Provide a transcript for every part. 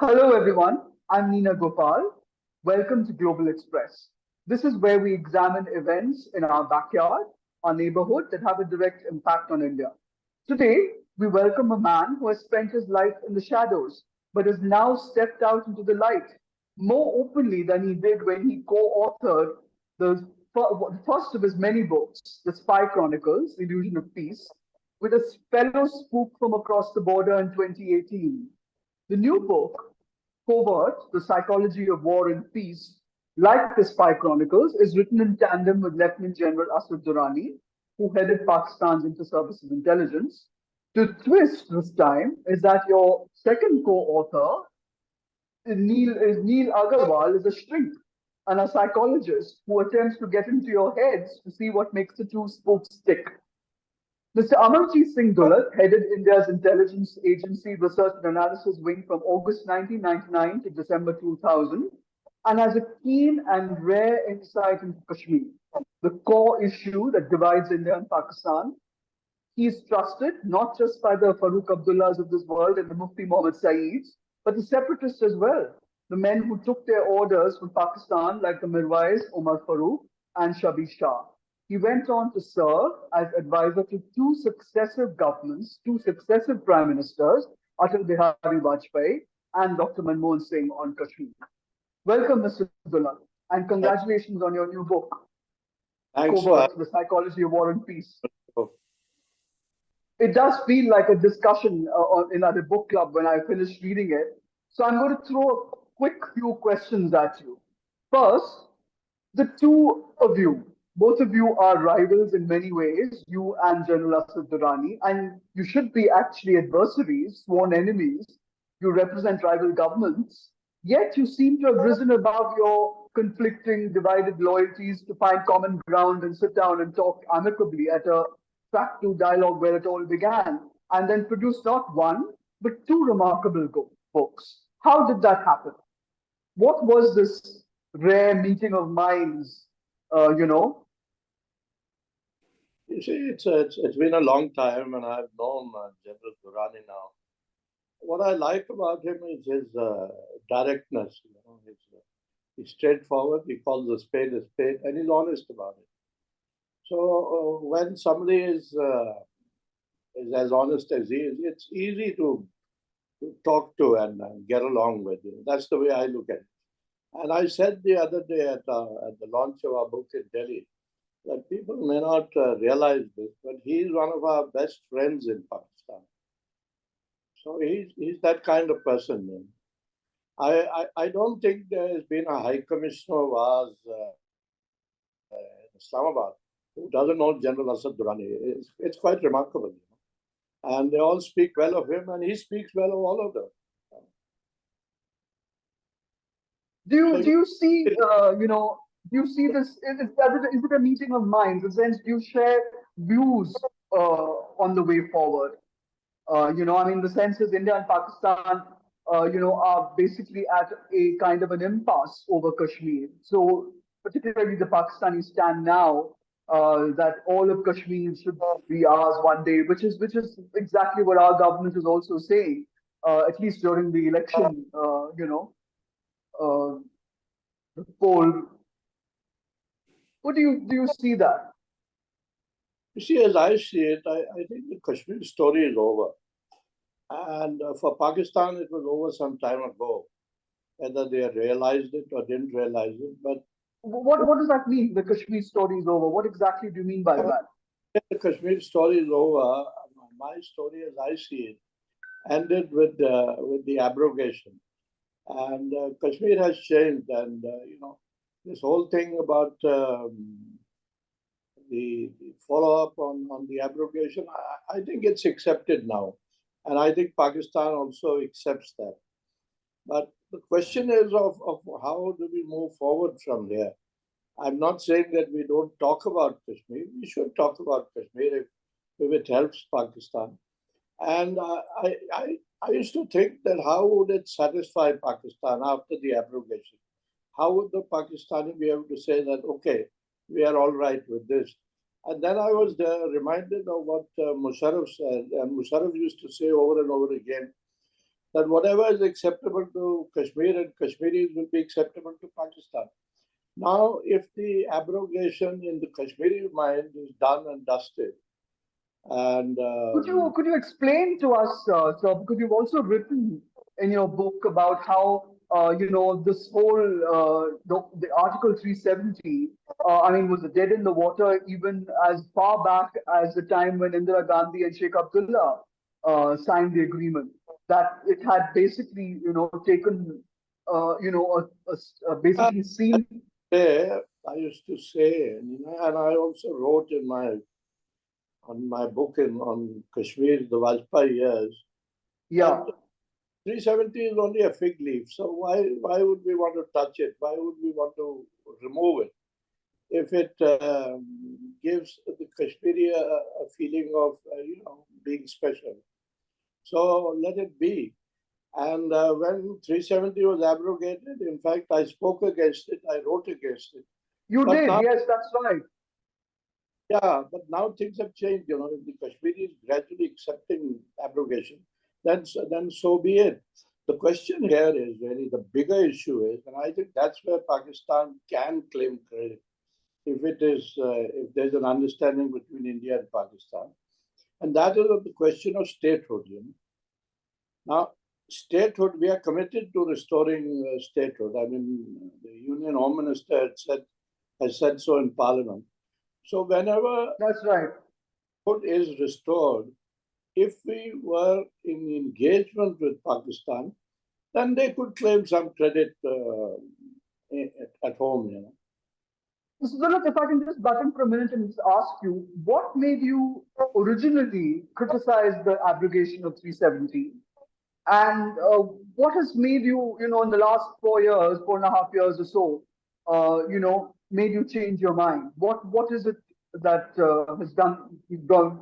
Hello, everyone. I'm Neena Gopal. Welcome to Global Express. This is where we examine events in our backyard, our neighborhood that have a direct impact on India. Today, we welcome a man who has spent his life in the shadows, but has now stepped out into the light more openly than he did when he co authored the first of his many books, The Spy Chronicles, The Illusion of Peace, with a fellow spook from across the border in 2018. The new book, Covert, The Psychology of War and Peace, like the Spy Chronicles, is written in tandem with Lt Gen Asad Durrani, who headed Pakistan's inter-services intelligence. The twist this time is that your second co-author, Neil Agrawal, is a shrink and a psychologist who attempts to get into your heads to see what makes the two spokes stick. Mr. Amarjit Singh Dulat headed India's intelligence agency research and analysis wing from August 1999 to December 2000 and has a keen and rare insight into Kashmir, the core issue that divides India and Pakistan. He is trusted not just by the Farooq Abdullahs of this world and the Mufti Mohammed Saeeds, but the separatists as well, the men who took their orders from Pakistan, like the Mirwais, Omar Farooq, and Shabi Shah. He went on to serve as advisor to two successive governments, two successive prime ministers, Atal Bihari Vajpayee and Dr. Manmohan Singh on Kashmir. Welcome, Mr. Dulat, and congratulations on your new book, Thanks for Covert, The Psychology of War and Peace. It does feel like a discussion in at a book club when I finish reading it. So I'm going to throw a quick few questions at you. First, the two of you, both of you are rivals in many ways, you and General Asad Durrani, and you should be actually adversaries, sworn enemies. You represent rival governments, yet you seem to have risen above your conflicting, divided loyalties to find common ground and sit down and talk amicably at a track to dialogue where it all began, and then produce not one, but two remarkable books. How did that happen? What was this rare meeting of minds, you know? You see, it's been a long time, and I've known General Durrani now. What I like about him is his directness. He's straightforward. He calls a spade, and he's honest about it. So when somebody is as honest as he is, it's easy to talk to and get along with. That's the way I look at it. And I said the other day at the launch of our book in Delhi that people may not realize this, but he's one of our best friends in Pakistan. So he's that kind of person. I don't think there has been a high commissioner of ours in Islamabad who doesn't know General Asad Durrani. It's quite remarkable. And they all speak well of him, and he speaks well of all of them. Do you see do you see this? Is it a meeting of minds? In the sense, do you share views on the way forward? I mean, the sense is India and Pakistan, are basically at a kind of an impasse over Kashmir. So, particularly the Pakistani stand now that all of Kashmir should be ours one day, which is exactly what our government is also saying, at least during the election, uh, the poll. What do you see that? You see, as I see it, I think the Kashmir story is over. And for Pakistan, it was over some time ago, whether they realized it or didn't realize it. But What does that mean? The Kashmir story is over. What exactly do you mean by that? the Kashmir story is over. My story, as I see it, ended with the abrogation. And Kashmir has changed. And, this whole thing about the follow-up on the abrogation, I think it's accepted now. And I think Pakistan also accepts that. But the question is of how do we move forward from there? I'm not saying that we don't talk about Kashmir. We should talk about Kashmir if it helps Pakistan. And I used to think that how would it satisfy Pakistan after the abrogation? How would the Pakistani be able to say that, okay, we are all right with this? And then I was reminded of what Musharraf said. And Musharraf used to say over and over again that whatever is acceptable to Kashmir and Kashmiris will be acceptable to Pakistan. Now, if the abrogation in the Kashmiri mind is done and dusted, and Could you explain to us, sir, because you've also written in your book about how this whole the Article 370, I mean, was dead in the water even as far back as the time when Indira Gandhi and Sheikh Abdullah signed the agreement. That it had basically taken basically sealed. I used to say, and I also wrote in my book on Kashmir, the Vajpayee years, Yeah. that 370 is only a fig leaf. So why would we want to touch it? Why would we want to remove it? If it gives the Kashmiri a feeling of being special, so let it be. And when 370 was abrogated, in fact, I spoke against it. I wrote against it. You But did, now, yes, that's right. yeah, but now things have changed. If the Kashmiri is gradually accepting abrogation, then so be it. The question here is really the bigger issue is, and I think that's where Pakistan can claim credit if there's an understanding between India and Pakistan, and that is of the question of statehood. Now, statehood, we are committed to restoring statehood. I mean, the Union Home Minister has said so in Parliament. So whenever That's right. statehood is restored, if we were in engagement with Pakistan, then they could claim some credit at home. So, Dulat, if I can just butt in for a minute and just ask you, what made you originally criticize the abrogation of 370? And what has made you, in the last 4 years, 4.5 years or so, made you change your mind? What is it that has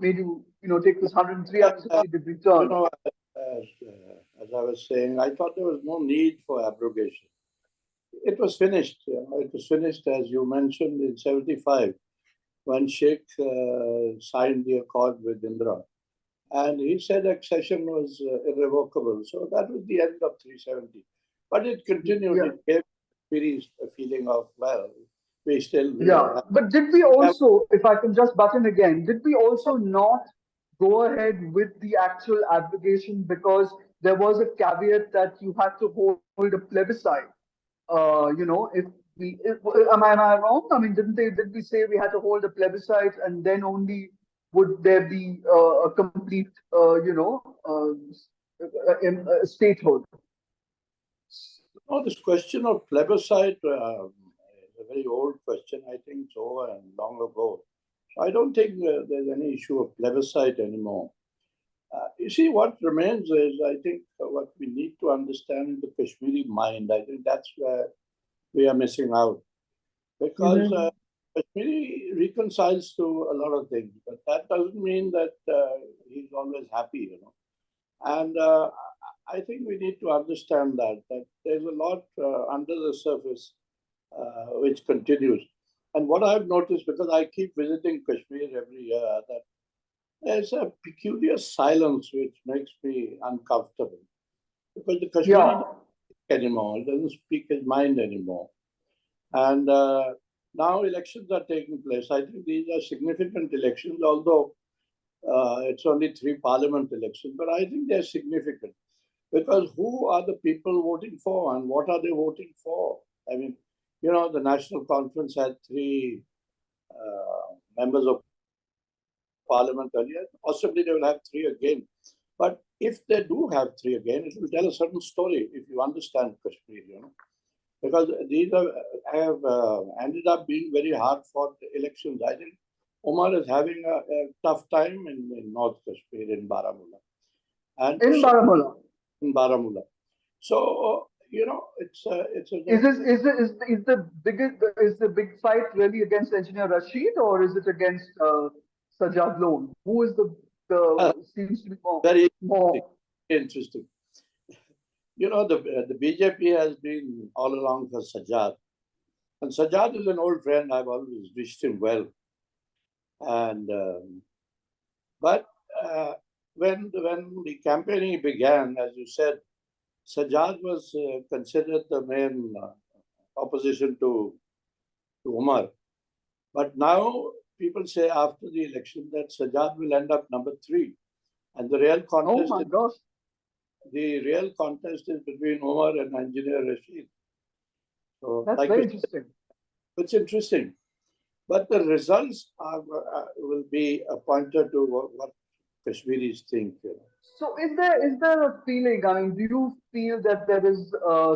made you, take this 103 Uh, degree turn? as I was saying, I thought there was no need for abrogation. It was finished. It was finished, as you mentioned, in 75, when Sheikh signed the accord with Indira. And he said accession was irrevocable. So that was the end of 370. But it continued. Yeah. It gave Kashmiris a feeling of, well, we still Yeah, but did we have. also, if I can just butt in again, did we also not go ahead with the actual abrogation because there was a caveat that you had to hold a plebiscite? If am I wrong? I mean, did we say we had to hold a plebiscite and then only would there be a complete, statehood? No, this question of plebiscite is a very old question. I think it's over and long ago. So I don't think there's any issue of plebiscite anymore. You see, what remains is, I think, what we need to understand in the Kashmiri mind. I think that's where we are missing out. Because Mm-hmm. Kashmiri reconciles to a lot of things, but that doesn't mean that he's always happy. And I think we need to understand that there's a lot under the surface which continues. And what I've noticed, because I keep visiting Kashmir every year, that there's a peculiar silence which makes me uncomfortable. Because the Kashmiri Yeah. doesn't speak anymore, he doesn't speak his mind anymore. And now elections are taking place. I think these are significant elections, although it's only 3 parliament elections, but I think they're significant because who are the people voting for and what are they voting for? I mean, the National Conference had 3 members of parliament earlier. Possibly they will have 3 again. But if they do have 3 again, it will tell a certain story if you understand Kashmir. Because these have ended up being very hard fought elections. I think Omar is having a tough time in North Kashmir, in Baramulla. And In so, Baramulla. in Baramulla. So, it's Is the big fight really against Engineer Rashid or is it against Sajjad Lone? Who is uh, the seems to be very more? interesting. The BJP has been all along for Sajjad. And Sajjad is an old friend. I've always wished him well. And but when the campaigning began, as you said, Sajjad was considered the main opposition to Umar. But now people say after the election that Sajjad will end up number 3. And the real Oh contest my gosh. is between Umar and Engineer Rashid. So, That's like very interesting. it's interesting. But the results will be a pointer to what Kashmiris think. So is there a feeling? I mean, do you feel that there is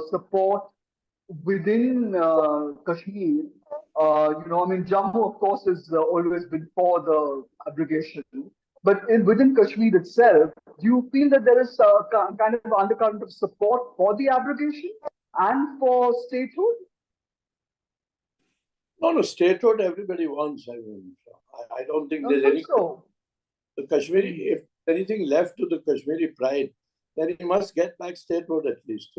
support within Kashmir? I mean, Jammu, of course, has always been for the abrogation, but within Kashmir itself, do you feel that there is a kind of undercurrent of support for the abrogation and for statehood? No, statehood everybody wants. I mean, I don't think Don't there's think any. so. The Kashmiri, if anything left to the Kashmiri pride, then he must get back statehood at least.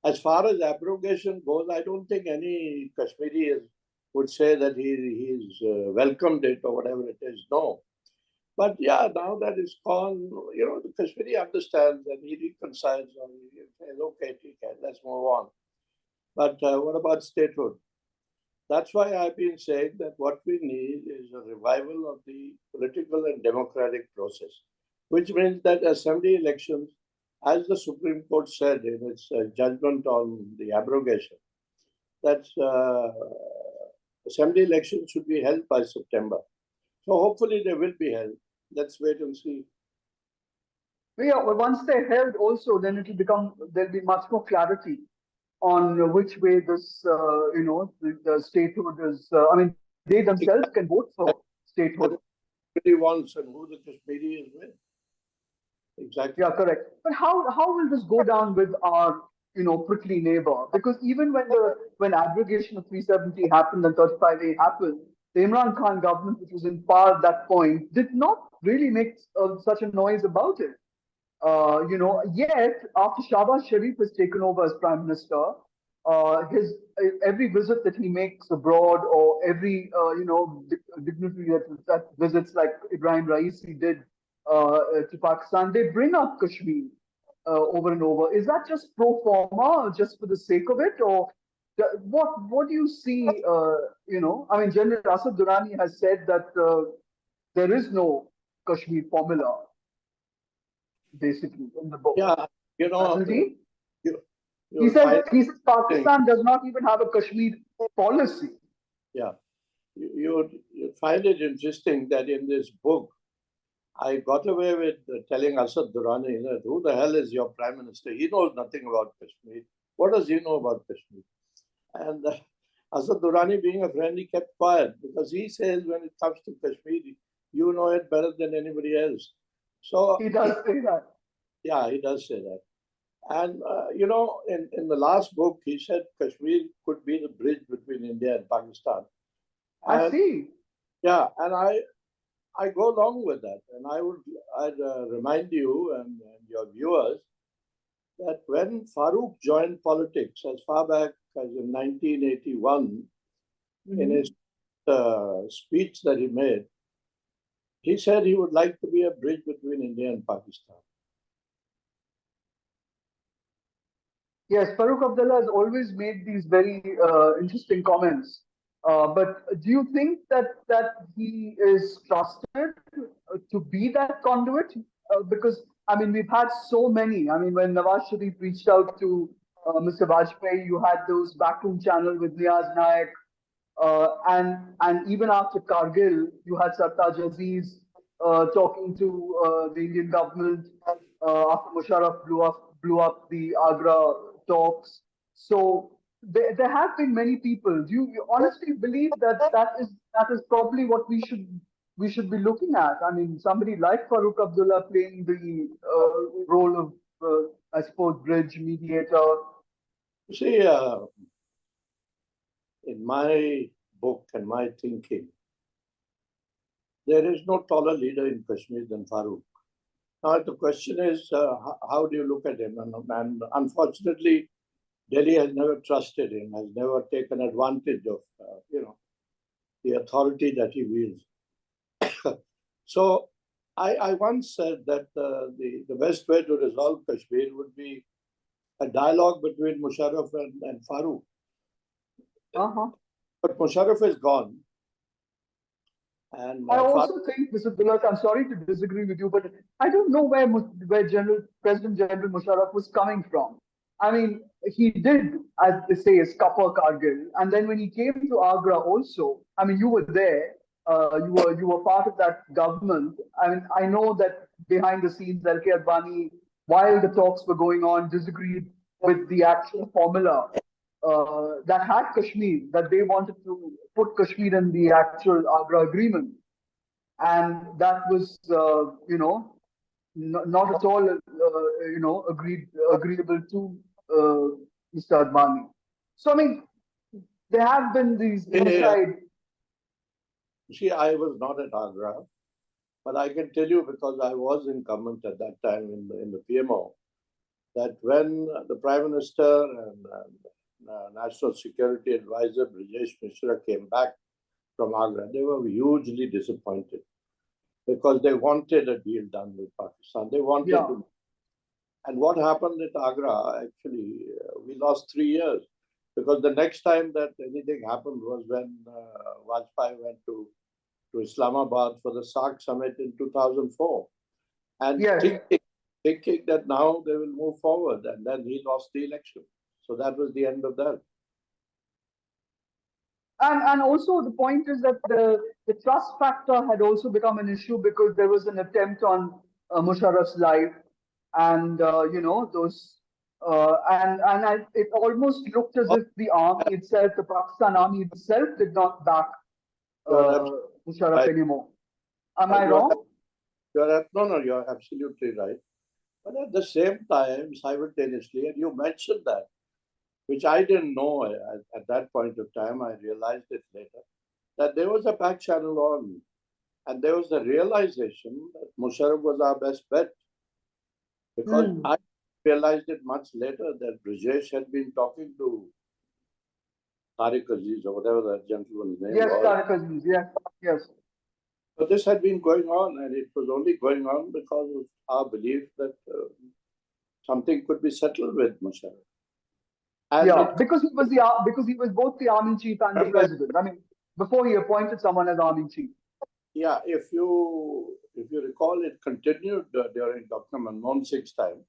As far as abrogation goes, I don't think any Kashmiri would say that he's welcomed it or whatever it is. No. But yeah, now that it's gone, the Kashmiri understands and he reconciles and he says, okay, let's move on. But what about statehood? That's why I've been saying that what we need is a revival of the political and democratic process, which means that assembly elections, as the Supreme Court said in its judgment on the abrogation, that assembly elections should be held by September. So hopefully they will be held. Let's wait and see. Yeah, well, once they're held also, then there'll be much more clarity on which way this, the statehood is. I mean, they themselves can vote for statehood. Kashmiri wants and who the Kashmiri is with. Exactly. Yeah, correct. But how will this go down with our prickly neighbor? Because even when abrogation of 370 happened and 35A happened, the Imran Khan government, which was in power at that point, did not really make such a noise about it. Yet after Shahbaz Sharif has taken over as prime minister, his every visit that he makes abroad, or every dignitary that visits, like Ibrahim Raisi did to Pakistan, they bring up Kashmir over and over. Is that just pro forma, just for the sake of it, or what do you see? I mean, General Asad Durrani has said that there is no Kashmir formula, basically, in the book. Yeah, Hasn't he? you, He you'll said find he said Pakistan does not even have a Kashmir policy. yeah, you find it interesting that in this book, I got away with telling Asad Durrani that who the hell is your prime minister? He knows nothing about Kashmir. What does he know about Kashmir? And Asad Durrani, being a friend, he kept quiet because he says when it comes to Kashmir, you know it better than anybody else. So He does say that. yeah, he does say that. And in the last book, he said Kashmir could be the bridge between India and Pakistan. I And see. yeah, and I go along with that. And I'd remind you and your viewers that when Farooq joined politics as far back as in 1981, in his speech that he made, he said he would like to be a bridge between India and Pakistan. Yes, Farooq Abdullah has always made these very interesting comments. But do you think that he is trusted to be that conduit? Because I mean, we've had so many. I mean, when Nawaz Sharif reached out to Mr. Vajpayee, you had those backroom channel with Niaz Naik, and even after Kargil, you had Sartaj Aziz talking to the Indian government after Musharraf blew up the Agra talks. So there have been many people. Do you honestly believe that is probably what we should be looking at? I mean, somebody like Farooq Abdullah playing the role of, I suppose, bridge mediator. You see, in my book and my thinking, there is no taller leader in Kashmir than Farooq. Now, the question is, how do you look at him? And unfortunately, Delhi has never trusted him, has never taken advantage of, the authority that he wields. So I once said that the best way to resolve Kashmir would be a dialogue between Musharraf and Farooq. Uh-huh. But Musharraf is gone, and I Farooq, also think, Mr. Dulat, I'm sorry to disagree with you, but I don't know where President General Musharraf was coming from. I mean, he did, as they say, scupper Kargil, and then when he came to Agra, also, I mean, you were there, you were part of that government. I mean, I know that behind the scenes, Lt Advani, while the talks were going on, disagreed with the actual formula that had Kashmir, that they wanted to put Kashmir in the actual Agra agreement. And that was, not at all, agreeable to Mr. Advani. So, I mean, there have been these eh, inside. see, I was not at Agra, but I can tell you because I was incumbent at that time in the PMO that when the Prime Minister and National Security Advisor Brijesh Mishra came back from Agra, they were hugely disappointed because they wanted a deal done with Pakistan. They wanted Yeah, to. And what happened at Agra, actually, we lost 3 years because the next time that anything happened was when Vajpayee went to Islamabad for the SARC summit in 2004. And yes. thinking that now they will move forward, and then he lost the election. So that was the end of that. And also the point is that the trust factor had also become an issue because there was an attempt on Musharraf's life, and those it almost looked as if the army itself, the Pakistan army itself, did not back You're uh, absolutely Musharraf right. anymore. Am I You're, wrong? no, you're absolutely right. But at the same time, simultaneously, and you mentioned that, which I didn't know at that point of time, I realized it later, that there was a back channel on. And there was a realization that Musharraf was our best bet because Hmm. I realized it much later that Brijesh had been talking to Tariq Aziz or whatever that gentleman's name Yes, was. Tariq Aziz. Yes, yes. But this had been going on, and it was only going on because of our belief that something could be settled with Musharraf. And Yeah, it, because he was both the army chief and the president. I mean, before he appointed someone as army chief. yeah, if you recall, it continued during Dr. Manmohan Singh's time.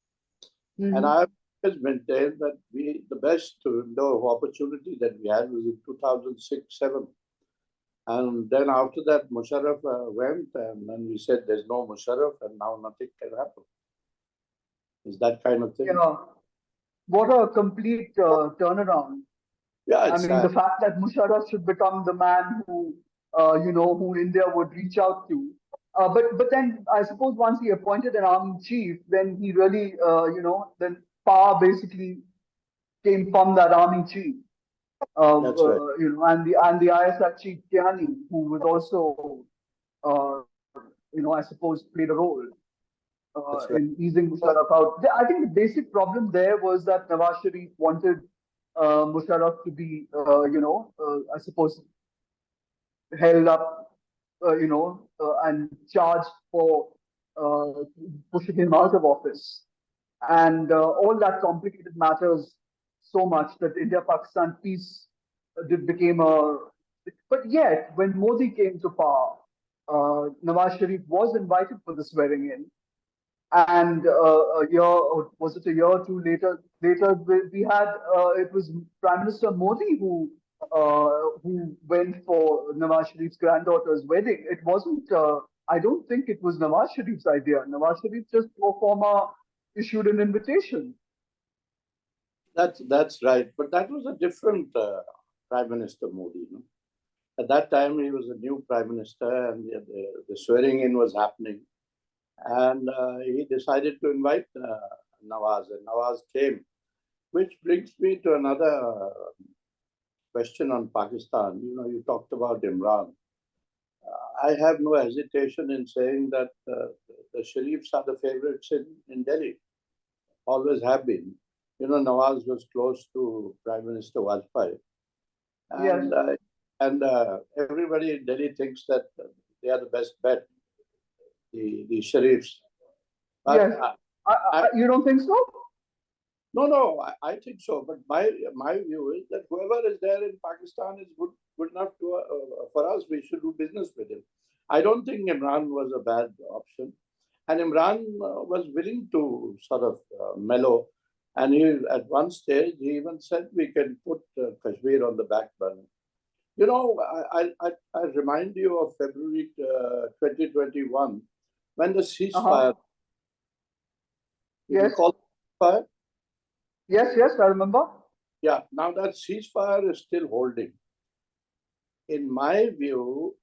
And Hmm. I always maintained that the best window of opportunity that we had was in 2006-7. And then after that, Musharraf went, and then we said there's no Musharraf, and now nothing can happen. It's that kind of thing. Yeah. What a complete turnaround. Yeah, I it's mean, the sad. fact that Musharraf should become the man who India would reach out to. But then I suppose once he appointed an army chief, then he really, then power basically came from that army chief. That's right. And the ISI chief Kiani, who was also, I suppose, played a role That's right. in easing Musharraf out. I think the basic problem there was that Nawaz Sharif wanted Musharraf to be, I suppose, held up, and charged for uh, pushing him out of office. And all that complicated matters so much that India-Pakistan peace became a. But yet, when Modi came to power, Nawaz Sharif was invited for the swearing in, and a year, or was it a year or two later we had, it was Prime Minister Modi who went for Nawaz Sharif's granddaughter's wedding. It wasn't. I don't think it was Nawaz Sharif's idea. Nawaz Sharif just pro forma issued an invitation. That's right. But that was a different Prime Minister Modi. No? At that time, he was a new Prime Minister, and the swearing in was happening. And he decided to invite Nawaz, and Nawaz came. Which brings me to another question on Pakistan. You talked about Imran. I have no hesitation in saying that the Sharifs are the favorites in Delhi, always have been. Nawaz was close to Prime Minister Vajpayee, Yes. and everybody in Delhi thinks that they are the best bet. the sheriffs. But Yes. You don't think so? no, I think so. But my view is that whoever is there in Pakistan is good enough to for us. We should do business with him. I don't think Imran was a bad option, and Imran was willing to sort of mellow. And he, at one stage, he even said we can put Kashmir on the back burner. You know, I remind you of February 2021 when the ceasefire. You Yes. recall the ceasefire? Yes, I remember. Yeah. Now that ceasefire is still holding. In my view,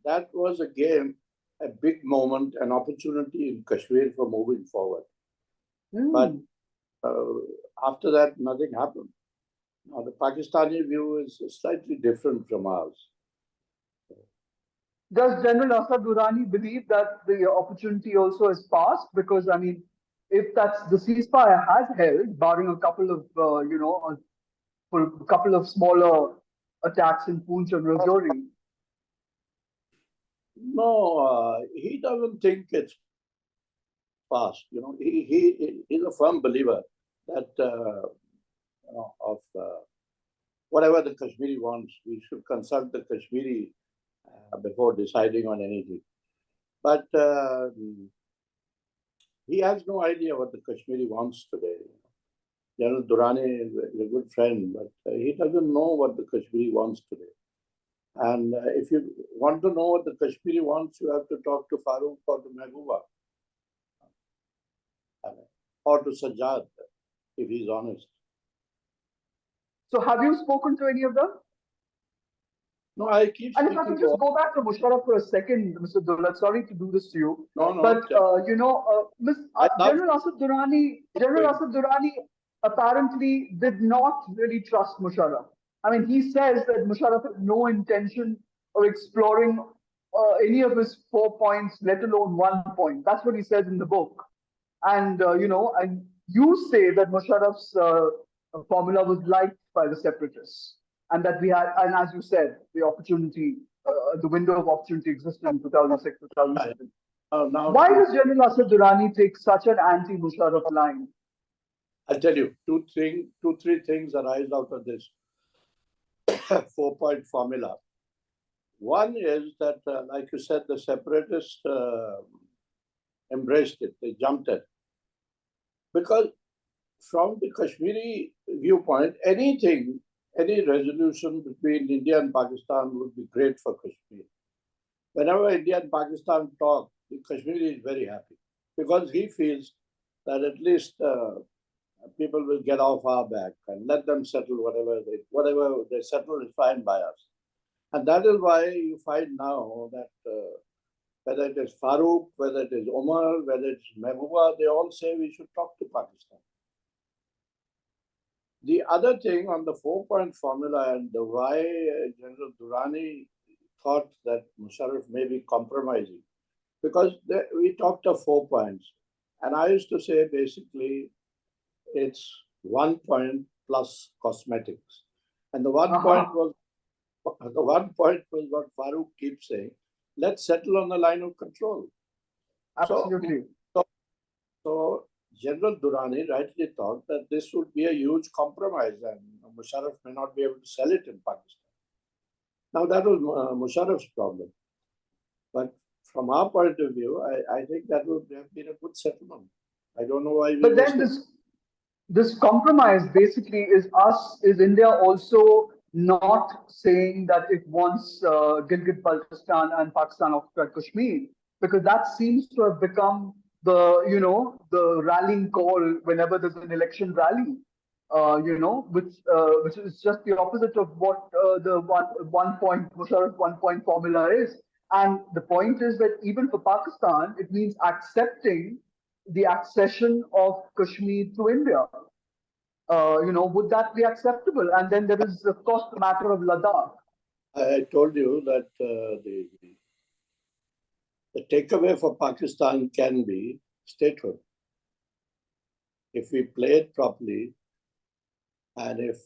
that was again a big moment, an opportunity in Kashmir for moving forward. But after that, nothing happened. Now, the Pakistani view is slightly different from ours. Does General Asad Durrani believe that the opportunity also has passed? Because, I mean, if that's the ceasefire has held, barring a couple of, for a couple of smaller attacks in Poonch and Rajouri. No, he doesn't think it's past. You know, he's a firm believer that of whatever the Kashmiri wants, we should consult the Kashmiri before deciding on anything. But he has no idea what the Kashmiri wants today. General Durrani is a good friend, but he doesn't know what the Kashmiri wants today. And if you want to know what the Kashmiri wants, you have to talk to Farooq or to Mehbooba or to Sajjad, if he's honest. So have you spoken to any of them? No, I keep And if I could just go back to Musharraf for a second, Mr. Dulat, sorry to do this to you. No, but, General Asad Durrani apparently did not really trust Musharraf. I mean, he says that Musharraf has no intention of exploring any of his 4 points, let alone 1 point. That's what he says in the book. And, and you say that Musharraf's formula was liked by the separatists. And that we had, and as you said, the opportunity, the window of opportunity existed in 2006, 2007. Why does General Asad Durrani take such an anti-Musharraf line? I'll tell you, two, three things arise out of this 4-point formula. One is that, like you said, the separatists embraced it, they jumped it. Because from the Kashmiri viewpoint, any resolution between India and Pakistan would be great for Kashmir. Whenever India and Pakistan talk, the Kashmiri is very happy because he feels that at least people will get off our back and let them settle whatever they settle is fine by us. And that is why you find now that whether it is Farooq, whether it is Omar, whether it's Mehbooba, they all say we should talk to Pakistan. The other thing on the 4-point formula and the why General Durrani thought that Musharraf may be compromising, because we talked of 4 points. And I used to say basically it's 1 point plus cosmetics. And the 1 point was what Farooq keeps saying. Let's settle on the line of control. Absolutely. So General Durrani rightly thought that this would be a huge compromise and Musharraf may not be able to sell it in Pakistan. Now that was Musharraf's problem. But from our point of view, I think that would have been a good settlement. I don't know why. But then this compromise basically is India also not saying that it wants Gilgit-Baltistan and Pakistan occupied Kashmir, because that seems to have become the rallying call whenever there's an election rally, which is just the opposite of what the 1 point Musharraf 1 point formula is. And the point is that even for Pakistan, it means accepting the accession of Kashmir to India. Would that be acceptable? And then there is, of course, the matter of Ladakh. I told you that the takeaway for Pakistan can be statehood. If we play it properly, and if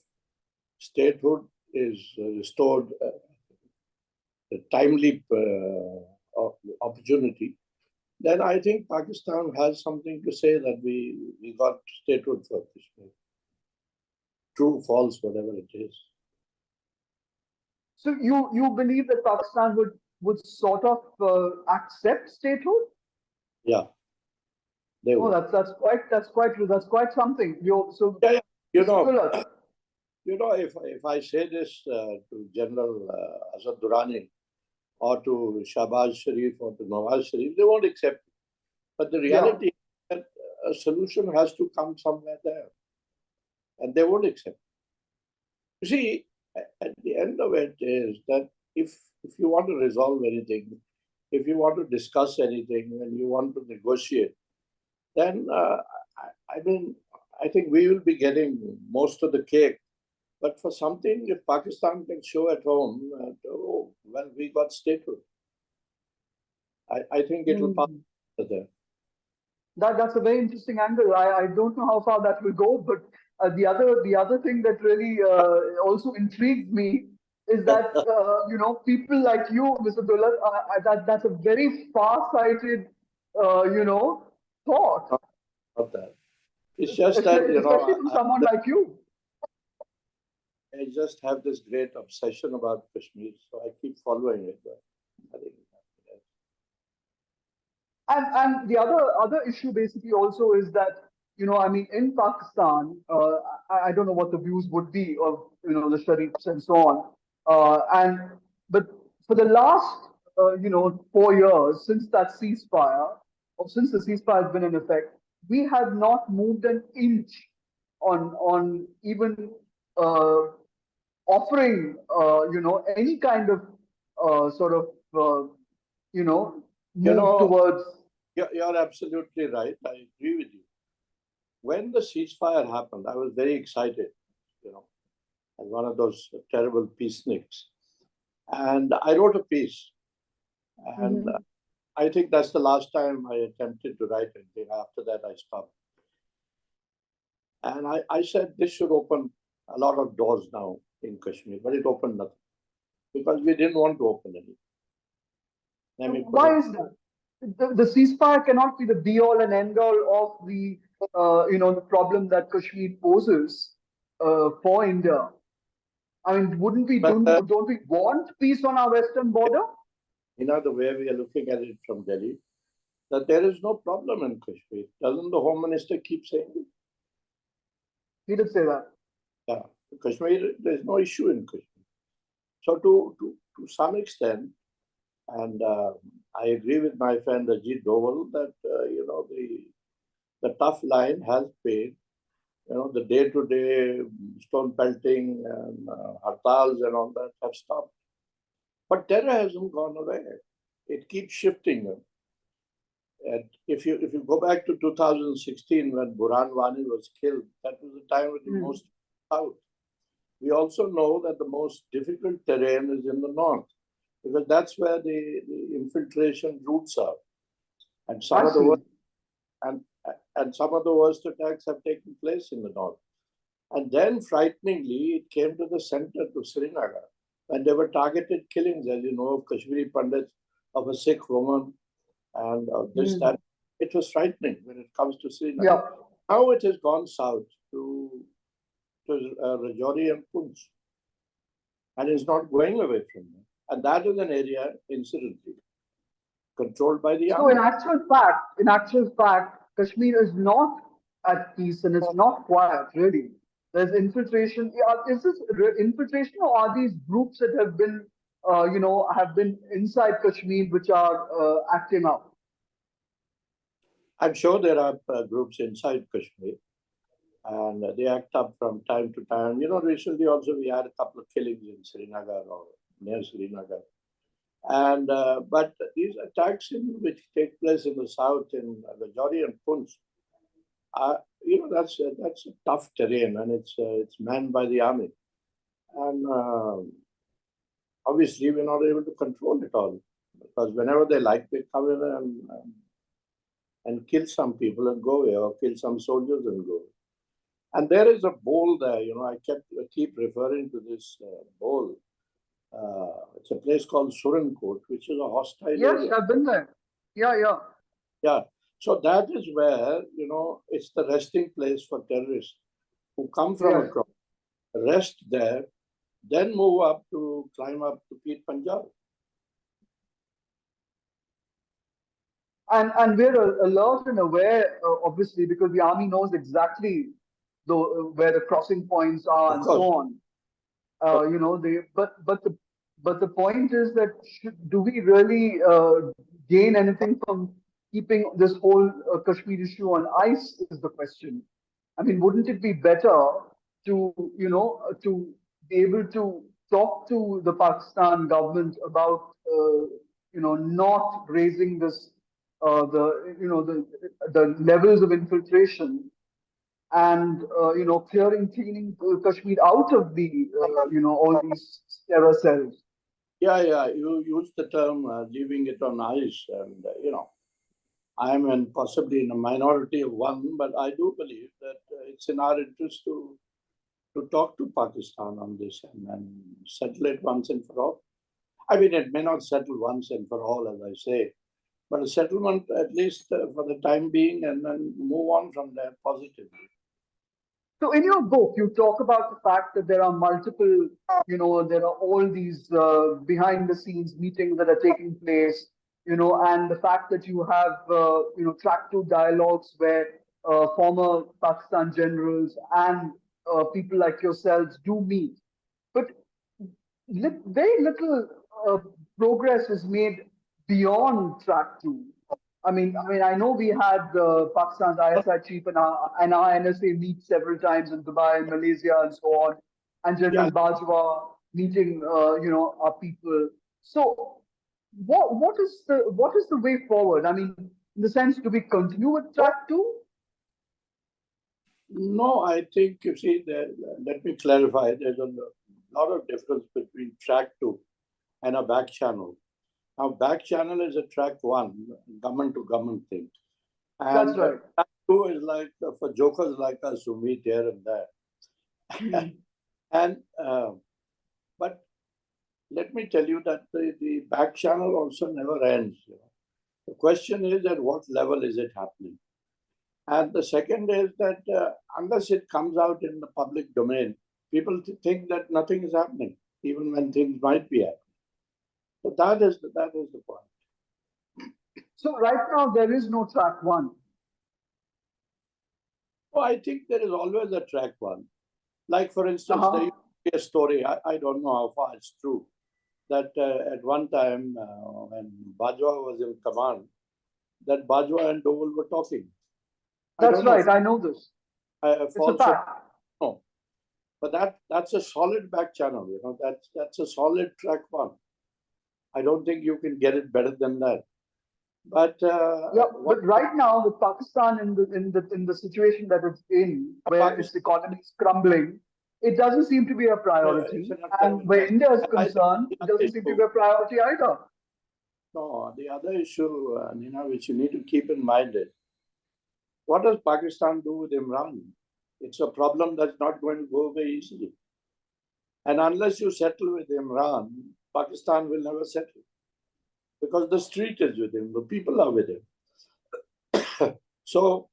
statehood is restored, a timely opportunity, then I think Pakistan has something to say that we got statehood for Kashmir. True, false, whatever it is. So you believe that Pakistan would sort of accept statehood? Yeah, they Oh, would. that's quite something. So, Yeah, yeah. You Mr. know, Dulat, if I say this to General Asad Durrani or to Shahbaz Sharif or to Nawaz Sharif, they won't accept it. But the yeah. reality is that a solution has to come somewhere there, and they won't accept. You see, at the end of it is that if you want to resolve anything, if you want to discuss anything, and you want to negotiate, then I mean, I think we will be getting most of the cake. But for something, if Pakistan can show at home that, oh, well, we got statehood, I think it will pass Hmm. there. That's a very interesting angle. I don't know how far that will go, but the other thing that really also intrigues me is that people like you, Mr. Dulat, that's a very far-sighted thought, Not that. It's just that, especially from someone like you. I just have this great obsession about Kashmir, so I keep following it. But I think, And the other issue basically also is that I mean in Pakistan, I don't know what the views would be of the Sharifs and so on, and but for the last 4 years since that ceasefire, or since the ceasefire has been in effect, we have not moved an inch on even uh, offering any kind of sort of you know you move know, towards. you're absolutely right. I agree with you. When the ceasefire happened, I was very excited, you know, as one of those terrible peaceniks. And I wrote a piece. And Mhm. I think that's the last time I attempted to write anything. After that, I stopped. And I said this should open a lot of doors now in Kashmir, but it opened nothing because we didn't want to open any. Let me put Why it. is that? The ceasefire cannot be the be all and end all of the problem that Kashmir poses for India. I mean, wouldn't we But don't we want peace on our western border? the way we are looking at it from Delhi, that there is no problem in Kashmir. Doesn't the Home Minister keep saying it? He did say that. Yeah, Kashmir, there's no issue in Kashmir. So to some extent, and I agree with my friend Ajit Doval that the tough line has paid. The day-to-day stone pelting and hartals and all that have stopped. But terror hasn't gone away. It keeps shifting. And if you go back to 2016 when Burhan Wani was killed, that was the time when the Hmm. most south. We also know that the most difficult terrain is in the north because that's where the infiltration routes are. And some I of the see. worst and and some of the worst attacks have taken place in the north. And then, frighteningly, it came to the center, to Srinagar. And there were targeted killings, as you know, of Kashmiri Pandits, of a Sikh woman, and of this, Hmm. that. It was frightening when it comes to Srinagar. Yeah. Now it has gone south to Rajouri and Poonch, and is not going away from there. And that is an area, incidentally, controlled by the So army. in actual fact, Kashmir is not at peace and it's not quiet, really. There's infiltration. Is this infiltration, or are these groups that have been inside Kashmir which are acting up? I'm sure there are groups inside Kashmir, and they act up from time to time. Recently also we had a couple of killings in Srinagar or near Srinagar. And but these attacks which take place in the south in Rajouri and Poonch, that's a tough terrain, and it's manned by the army, and obviously we're not able to control it all because whenever they like, they come in and kill some people and go away, or kill some soldiers and go away. And there is a bowl there. I keep referring to this bowl. It's a place called Surankot, which is a hostile Yes, area. I've been there. Yeah, yeah. Yeah. So that is where, it's the resting place for terrorists who come from Yes. across, rest there, then move up to climb up to Pete Punjab. And we're alert and aware, obviously, because the army knows exactly where the crossing points are Of and so course. on. But the point is that do we really gain anything from keeping this whole Kashmir issue on ice? Is the question. I mean, wouldn't it be better to be able to talk to the Pakistan government about not raising this the levels of infiltration and cleaning Kashmir out of the all these terror cells. Yeah, yeah. You use the term leaving it on ice. And, I'm possibly in a minority of one, but I do believe that it's in our interest to talk to Pakistan on this and settle it once and for all. I mean, it may not settle once and for all, as I say, but a settlement at least for the time being, and then move on from there positively. So in your book, you talk about the fact that there are multiple, there are all these behind the scenes meetings that are taking place, and the fact that you have, track two dialogues where former Pakistan generals and people like yourselves do meet. But very little uh, progress is made beyond track two. I know we had Pakistan's ISI chief and our NSA meet several times in Dubai and Malaysia and so on, and Yeah, General Bajwa meeting, our people. So, what is the way forward? I mean, in the sense, do we continue with track two? no, I think, you see, let me clarify. There's a lot of difference between track two and a back channel. Now, back channel is a track one, government to government thing. That's And right. track two is like for jokers like us who meet here and there. And but let me tell you that the back channel also never ends. The question is at what level is it happening? And the second is that unless it comes out in the public domain, people think that nothing is happening, even when things might be happening. So that is the point. So right now there is no track one. Oh, I think there is always a track one. Like, for instance, there Uh-huh. used to be a story, I don't know how far it's true, that at one time when Bajwa was in command, that Bajwa and Dole were talking. I That's don't know if right. I know this. It's a false or fact. no, but that's a solid back channel. That's a solid track one. I don't think you can get it better than that. But Yeah, what but right now with Pakistan in the situation that it's in, where its Pakistan, economy is crumbling, it doesn't seem to be a it's priority. an And attempt. where India is I think concerned, the it other doesn't seem to be issue, a priority either. no, the other issue, Nina, which you need to keep in mind is what does Pakistan do with Imran? It's a problem that's not going to go away easily. And unless you settle with Imran, Pakistan will never settle because the street is with him, the people are with him. So,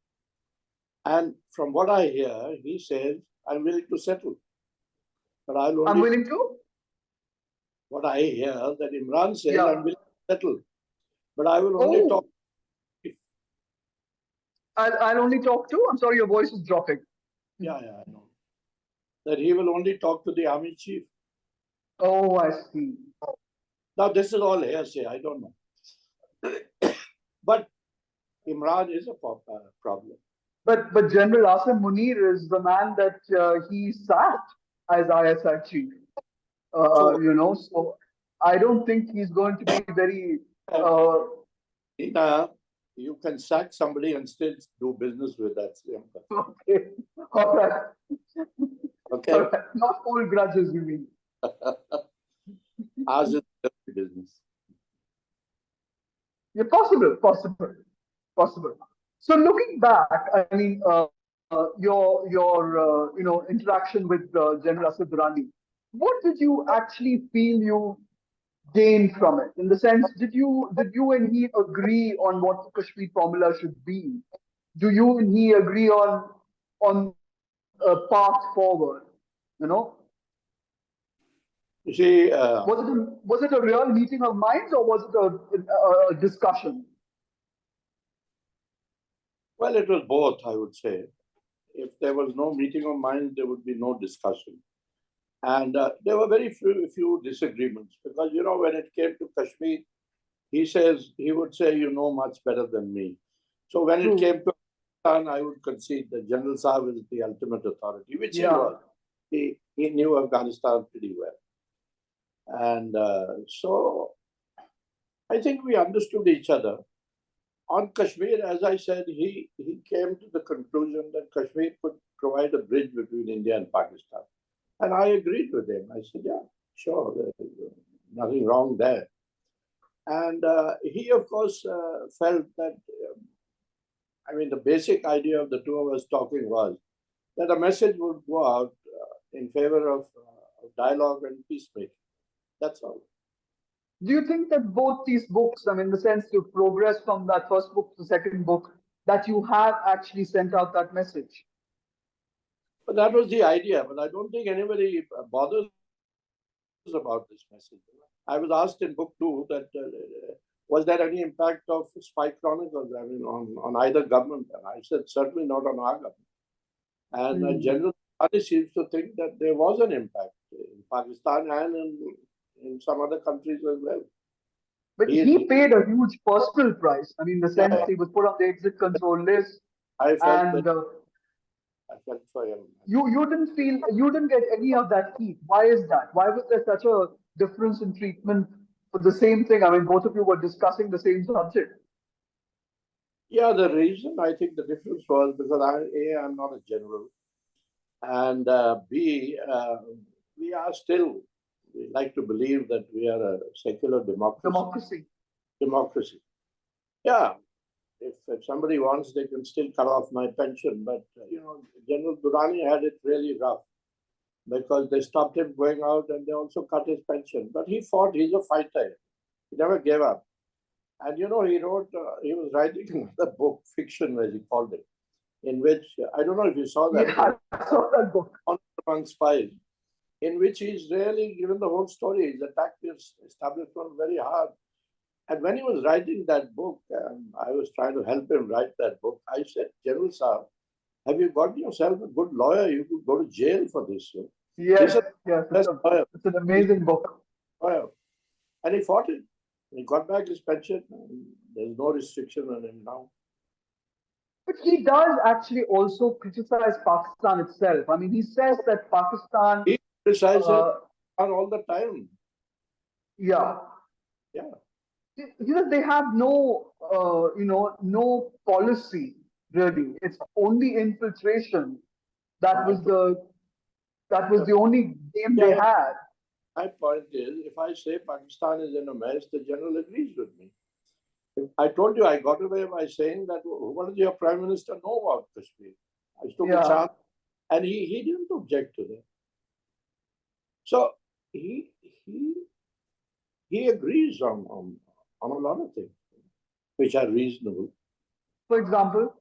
and from what I hear, he says, I'm willing to settle, but I'll I'm only, willing to. what I hear that Imran says, I'm Yeah. willing to settle, but I will only talk. Oh, I'll only talk to. I'm sorry, your voice is dropping. Yeah, yeah, I know. That he will only talk to the army chief. Oh, I see. Now, this is all hearsay, I don't know. But Imran is a problem. But General Asim Munir is the man that he sacked as ISI chief. So, So I don't think he's going to be very. uh, Uh, Nina, you can sack somebody and still do business with that. okay, all right, all Okay? right. Not old grudges, you mean? Ours is business. Yeah, possible. So looking back, I mean, your interaction with General Asad Durrani, what did you actually feel you gained from it? In the sense, did you and he agree on what the Kashmir formula should be? Do you and he agree on a path forward? You know, You see, was it a real meeting of minds, or was it a discussion? well, it was both, I would say. If there was no meeting of minds, there would be no discussion. And there were very few disagreements because, you know, when it came to Kashmir, he would say, you know much better than me. So when it came True. to Afghanistan, I would concede that General Saab is the ultimate authority, which he Yeah. was. He knew Afghanistan pretty well. And so I think we understood each other. On Kashmir, as I said, he came to the conclusion that Kashmir could provide a bridge between India and Pakistan. And I agreed with him. I said, yeah, sure, there's nothing wrong there. And he, of course, felt that, I mean, the basic idea of the two of us talking was that a message would go out in favor of dialogue and peacemaking. That's all. Do you think that both these books, I mean, in the sense you progress from that first book to the second book, that you have actually sent out that message? But that was the idea. But I don't think anybody bothers about this message. I was asked in book two that was there any impact of Spy Chronicles, I mean, on either government? And I said, certainly not on our government. And Hmm. General Durrani seems to think that there was an impact in Pakistan and in some other countries as well. But he paid a huge personal price. I mean, in the sense Yeah, he was put on the exit control list, I felt that and I felt for him. you didn't get any of that heat. Why is that? Why was there such a difference in treatment for the same thing? I mean, both of you were discussing the same subject. Yeah, the reason I think the difference was because I'm not a general, and B, we are still, we like to believe that we are a secular democracy. Democracy. Democracy. Yeah, if somebody wants, they can still cut off my pension. But, you know, General Durrani had it really rough because they stopped him going out and they also cut his pension. But he fought, he's a fighter. He never gave up. And, you know, he was writing another book, fiction, as he called it, in which, I don't know if you saw that Yeah, book, I saw that book. Honor Among Spies, in which he's really given the whole story. He's attacked his establishment very hard. And when he was writing that book, I was trying to help him write that book. I said, General Saab, have you got yourself a good lawyer? You could go to jail for this. He Yes, said, yes, best lawyer. it's an He's amazing book. a lawyer. And he fought it. He got back his pension. There's no restriction on him now. But he does actually also criticize Pakistan itself. I mean, he says that Pakistan, He criticizes uh, all the time. yeah, Yeah. they have no, no policy really. It's only infiltration. That My, was the that was the only game they yeah, had. my point is, if I say Pakistan is in a mess, the general agrees with me. I told you I got away by saying that what does your prime minister know about Kashmir? I took a Yeah, chance, and he didn't object to that. So he he he agrees on a lot of things which are reasonable. for example,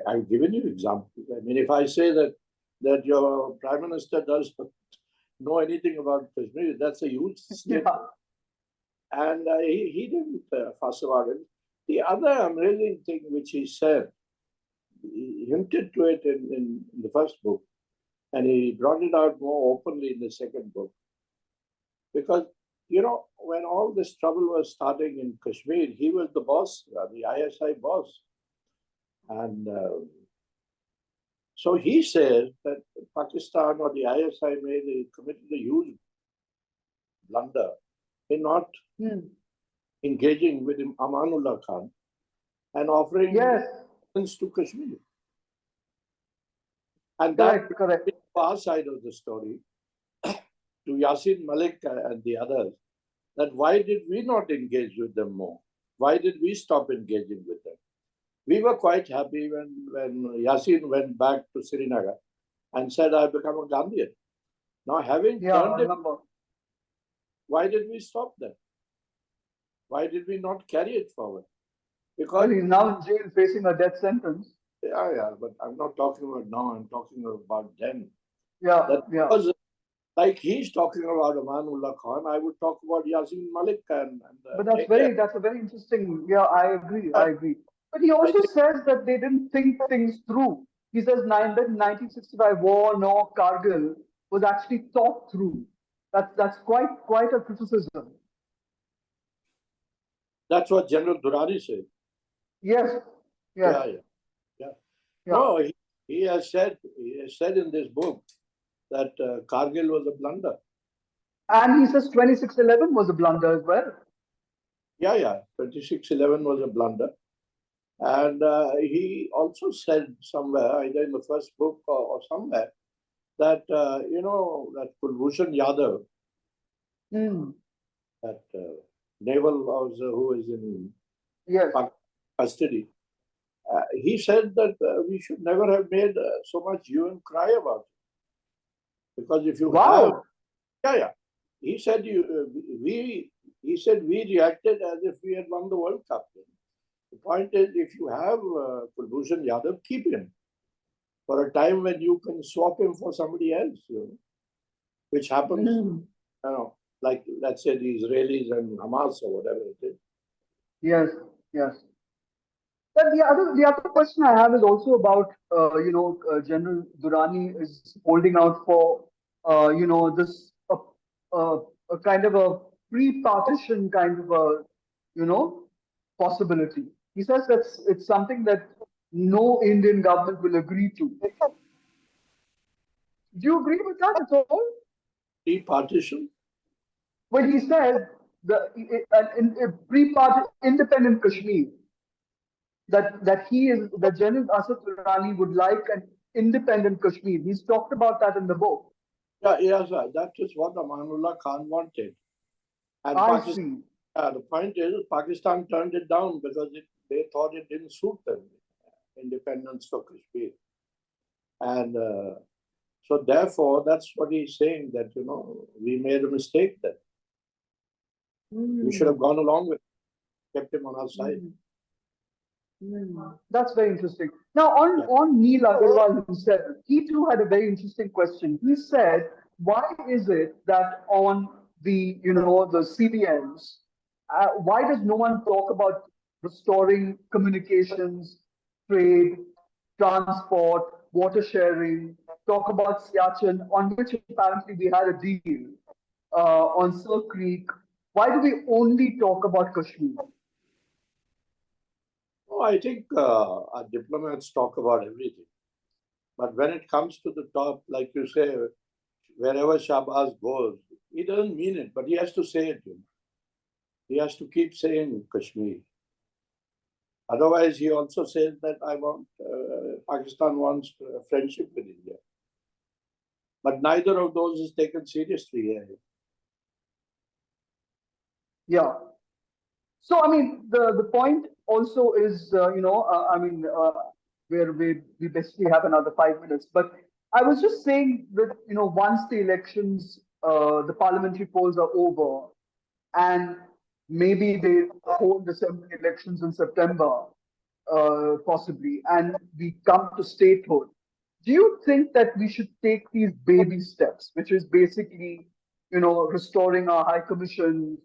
I've given you examples. I mean, if I say that your prime minister doesn't know anything about Kashmir, that's a huge yeah, statement. And he didn't fuss about it. The other amazing thing which he said, he hinted to it in the first book, and he brought it out more openly in the second book. Because, you know, when all this trouble was starting in Kashmir, he was the boss, the ISI boss. And so he says that Pakistan or the ISI committed a huge blunder in not hmm, engaging with Amanullah Khan and offering yes, assistance to Kashmir. And that correct, correct. brings our side of the story to Yasin Malik and the others, that why did we not engage with them more? Why did we stop engaging with them? We were quite happy when Yasin went back to Srinagar and said, I've become a Gandhian. Now, having Yeah, I turned him, remember. why did we stop them? Why did we not carry it forward? Well, Because, he's now in jail facing a death sentence. yeah, but I'm not talking about now, I'm talking about then. Yeah, That yeah. was like he's talking about Amanullah Khan, I would talk about Yasin Malik and But take care. that's a very interesting. Yeah, I agree. I agree. But he I also think says that they didn't think things through. He says that 1965 war, nor Kargil, was actually thought through. That's quite a criticism. that's what General Durrani said. Yes, yes, Yeah, yeah, yeah. yeah. No, he has said in this book that Kargil was a blunder. And he says 2611 was a blunder as well. Yeah. 2611 was a blunder. And he also said somewhere, either in the first book or somewhere, that, that Kulbhushan Yadav, Hmm. that naval officer who is in Yes. custody, he said that we should never have made so much hue and cry about it. Because if you have, Wow. yeah, he said he said we reacted as if we had won the World Cup. The point is, if you have Kulbhushan Yadav, keep him for a time when you can swap him for somebody else, which happens, Hmm. like let's say the Israelis and Hamas or whatever it is. Yes, yes. But the other question I have is also about General Durrani is holding out for this a kind of a pre-partition kind of a you know possibility. He says it's something that no Indian government will agree to. Do you agree with that at all? Pre-partition? When he says a pre-partition independent Kashmir, that General Asad Durrani would like an independent Kashmir. He's talked about that in the book. Yeah, yes, that is what Amanullah Khan wanted. And I Pakistan, see. the point is, Pakistan turned it down because they thought it didn't suit them, independence for Kashmir. And so, therefore, that's what he's saying, that, we made a mistake there. We should have Mm, gone along with it, kept him on our side. mm, That's very interesting. Now, Yeah. on Neil Agrawal himself, he too had a very interesting question. He said, "Why is it that on the CBNs, why does no one talk about restoring communications, trade, transport, water sharing? Talk about Siachen, on which apparently we had a deal on Sir Creek. Why do we only talk about Kashmir?" Oh, I think our diplomats talk about everything. But when it comes to the top, like you say, wherever Shahbaz goes, he doesn't mean it, but he has to say it. He has to keep saying Kashmir. Otherwise, he also says that Pakistan wants friendship with India. But neither of those is taken seriously here. Yeah. So, I mean, the point also is, where we basically have another 5 minutes. But I was just saying that, once the elections, the parliamentary polls are over, and maybe they hold assembly elections in September, possibly, and we come to statehood. Do you think that we should take these baby steps, which is basically, restoring our high commission,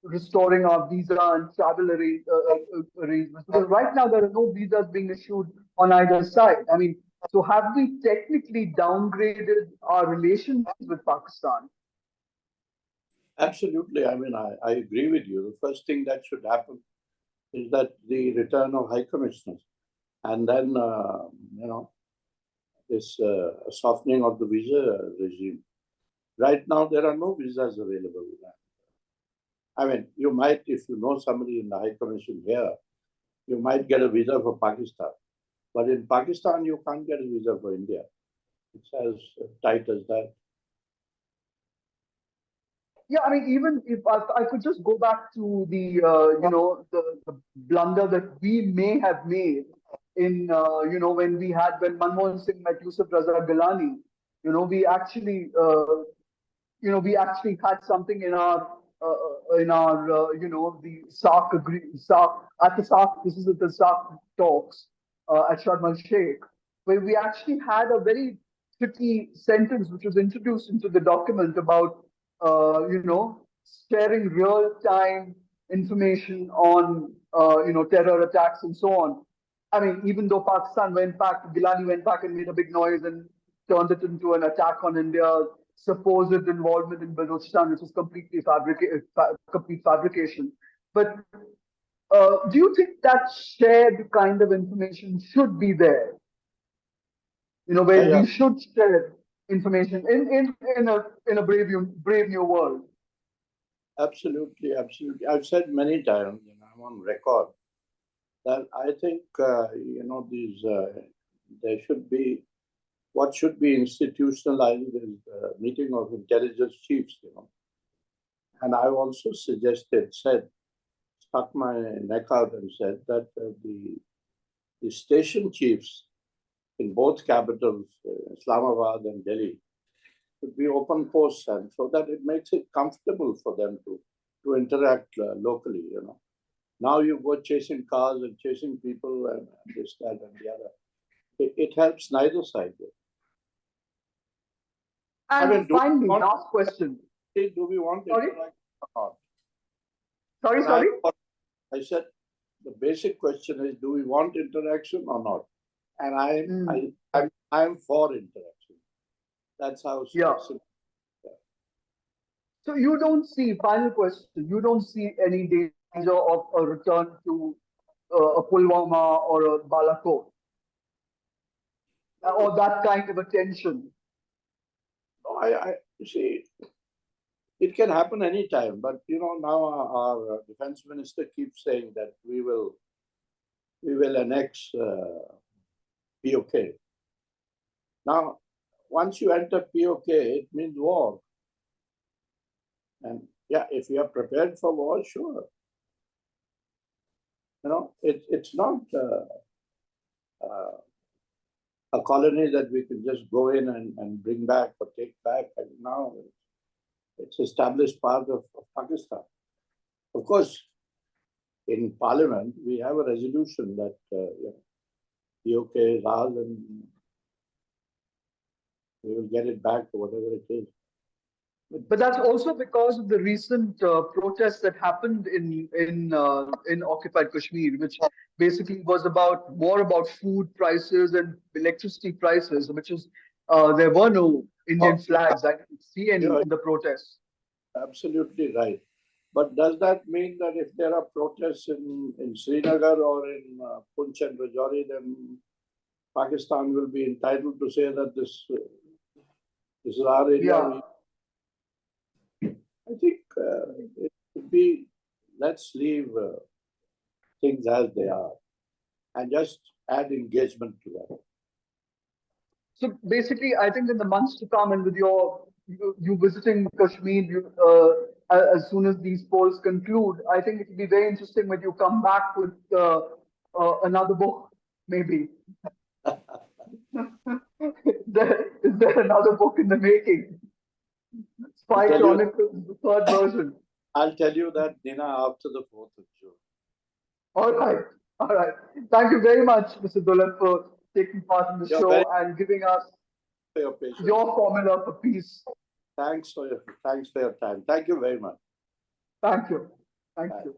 restoring our visa and travel arrangements? Because right now there are no visas being issued on either side. I mean, so have we technically downgraded our relations with Pakistan? Absolutely. I mean, I agree with you. The first thing that should happen is that the return of high commissioners, and then, this softening of the visa regime. Right now, there are no visas available. I mean, you might, if you know somebody in the High Commission here, you might get a visa for Pakistan. But in Pakistan, you can't get a visa for India. It's as tight as that. Yeah, I mean, even if I could just go back to the blunder that we may have made in when Manmohan Singh met Yusuf Raza Gilani, we actually we actually had something in our the SARC at the SARC. This is at the SARC talks at Sharm el Sheikh, where we actually had a very tricky sentence which was introduced into the document about sharing real time information on terror attacks and so on. I mean, even though Pakistan went back, Gilani went back and made a big noise and turned it into an attack on India's supposed involvement in Balochistan, which is complete fabrication. But do you think that shared kind of information should be there? Where Yeah, we should share information in a brave new world. absolutely, absolutely. I've said many times, I'm on record, that I think, there should be, what should be institutionalized is the meeting of intelligence chiefs. And I've also stuck my neck out and said that the station chiefs in both capitals, Islamabad and Delhi, should be open posts, and so that it makes it comfortable for them to interact locally. Now you go chasing cars and chasing people and this, that, and the other. It helps neither side. I And mean, finally, last question. do we want Sorry? interaction or Sorry, not? sorry. I said the basic question is, do we want interaction or not? And I'm for interaction. That's how. Yeah. So you don't see, final question, you don't see any danger of a return to a Pulwama or a Balakot or that kind of a tension? No, I see. It can happen anytime, but now our defense minister keeps saying that we will annex POK. Now, once you enter POK, it means war. And yeah, if you are prepared for war, sure. It's not a colony that we can just go in and bring back or take back. And now it's established part of Pakistan. Of course, in Parliament, we have a resolution that POK is ours and we will get it back or whatever it is. But that's also because of the recent protests that happened in occupied Kashmir, which basically was more about food prices and electricity prices, which is there were no Indian flags. I didn't see any in the protests. Absolutely right. But does that mean that if there are protests in Srinagar or in Poonch and Rajouri, then Pakistan will be entitled to say that this is our area? Yeah. I think it would be, let's leave things as they are and just add engagement to that. So basically, I think in the months to come and with you visiting Kashmir, as soon as these polls conclude, I think it will be very interesting when you come back with another book, maybe. Is there another book in the making? Spy Chronicles, the third version. I'll tell you that, Neena, after the 4th of June. All right. All right. Thank you very much, Mr. Dulat, for taking part in the show and giving us your formula for peace. Thanks for your time. Thank you very much. Thank you. Thank you.